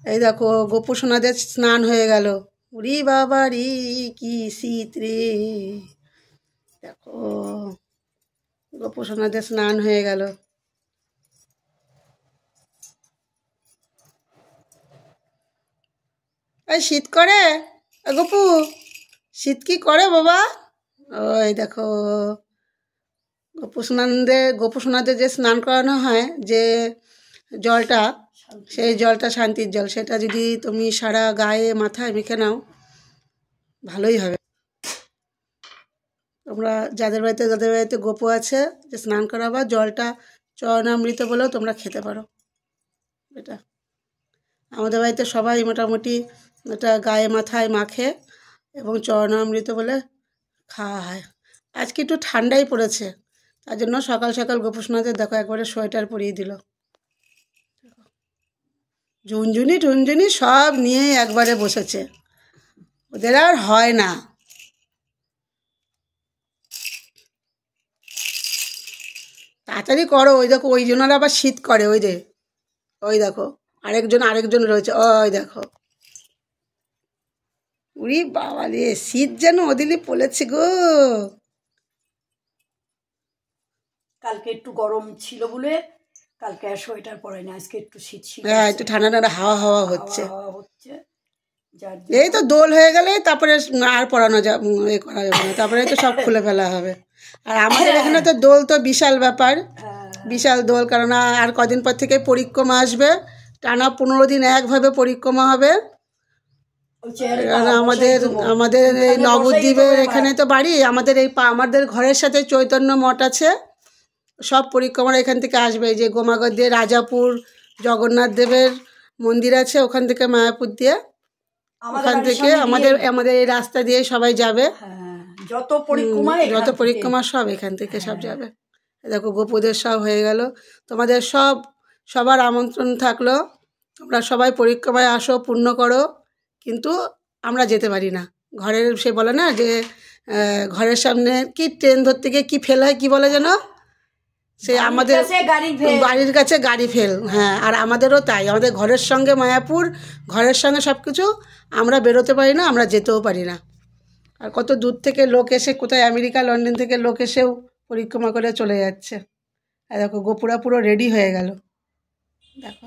এই দেখো গোপু সোনাদের স্নান হয়ে গেল। উরি বাবা রে, কি শীত রে। দেখো গোপু সোনাদের স্নান হয়ে গেল। এই শীত করে গোপু, শীত কি করে বাবা? ওই দেখো গোপু সোনাদের যে স্নান করানো হয়, যে জলটা, সেই জলটা শান্তির জল। সেটা যদি তুমি সারা গায়ে মাথায় মেখে নাও ভালোই হবে। তোমরা যাদের বাড়িতে গোপু আছে, যে স্নান করাবা, জলটা চরণামৃত বলেও তোমরা খেতে পারো। এটা আমাদের বাড়িতে সবাই মোটামুটি এটা গায়ে মাথায় মাখে এবং চরণামৃত বলে খাওয়া হয়। আজকে একটু ঠান্ডাই পড়েছে, তার জন্য সকাল সকাল গোপু সোনাদের দেখো একবারে সোয়েটার পরিয়ে দিল। ঝুনঝুনি টুনঝুনি সব নিয়ে একবারে বসেছে, ওদের আর হয় না। তাড়াতাড়ি করো। ওই দেখো ওই জন্য আবার শীত করে। ওই দেখো আরেকজন রয়েছে, ওই দেখো। উরি বাবা রে, শীত যেন ওদিনই পড়েছে গো। কালকে একটু গরম ছিল বলে কালকে আর সোয়েটার পরে না, আজকে একটু শীত শীত। হ্যাঁ, একটু ঠান্ডা ঠান্ডা হাওয়া হচ্ছে। যার এই তো দোল হয়ে গেলে তারপরে আর পরানো করা যাবে না, তারপরে তো সব খুলে ফেলা হবে। আর আমাদের এখানে তো দোল তো বিশাল ব্যাপার, বিশাল দোল। কারণ আর কদিন পর থেকে পরিক্রমা আসবে, টানা 15 দিন একভাবে পরিক্রমা হবে। আমাদের এই নবদ্বীপের এখানে তো বাড়ি, আমাদের ঘরের সাথে চৈতন্য মঠ আছে। সব পরিক্রমার এখান থেকে আসবে। যে গোমাগর দিয়ে রাজাপুর জগন্নাথ দেবের মন্দির আছে, ওখান থেকে মায়াপুর দিয়ে, ওখান থেকে আমাদের এই রাস্তা দিয়ে সবাই যাবে। যত পরিক্রমা সব এখান থেকে সব যাবে। দেখো গোপুদের সব হয়ে গেল। তোমাদের সবার আমন্ত্রণ থাকলো, তোমরা সবাই পরিক্রমায় আসো, পূর্ণ করো। কিন্তু আমরা যেতে পারি না। সে বলে না যে ঘরের সামনে কি ট্রেন ধরতে গিয়ে কী ফেল হয়, কি বলে যেন, সে আমাদের বাড়ির কাছে গাড়ি ফেল। হ্যাঁ, আর আমাদেরও তাই। আমাদের ঘরের সঙ্গে মায়াপুর, ঘরের সঙ্গে সব কিছু। আমরা বেরোতে পারি না, আমরা যেতেও পারি না। আর কত দূর থেকে লোক এসে, কোথায় আমেরিকা লন্ডন থেকে লোক এসেও পরিক্রমা করে চলে যাচ্ছে। আর দেখো গোপুরা পুরো রেডি হয়ে গেল। দেখো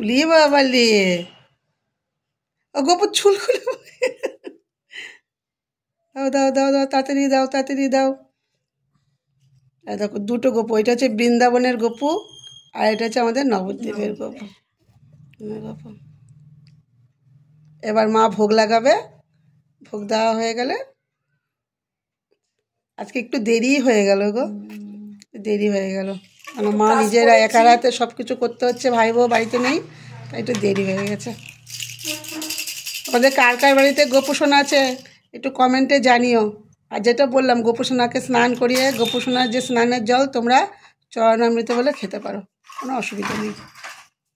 উলিয়ে বাবা লে, ও গোপুর চুল খুলে দাও দাও দাও, তাড়াতাড়ি দাও। আর দেখো দুটো গোপু, এটা হচ্ছে বৃন্দাবনের গোপু, আর এটা হচ্ছে আমাদের নবদ্বীপের গোপু। এবার মা ভোগ লাগাবে। ভোগ দেওয়া হয়ে গেলে, আজকে একটু দেরি হয়ে গেল গো, দেরি হয়ে গেল। আমার মা নিজেরা একা রাতে সব কিছু করতে হচ্ছে, ভাই বউ বাড়িতে নেই, তাই একটু দেরি হয়ে গেছে। আমাদের কার কার বাড়িতে গোপু সোনা আছে একটু কমেন্টে জানিও। আর যেটা বললাম, গোপু সোনাকে স্নান করিয়ে গোপু সোনার যে স্নানের জল তোমরা চরণামৃত বলে খেতে পারো, কোনো অসুবিধা নেই।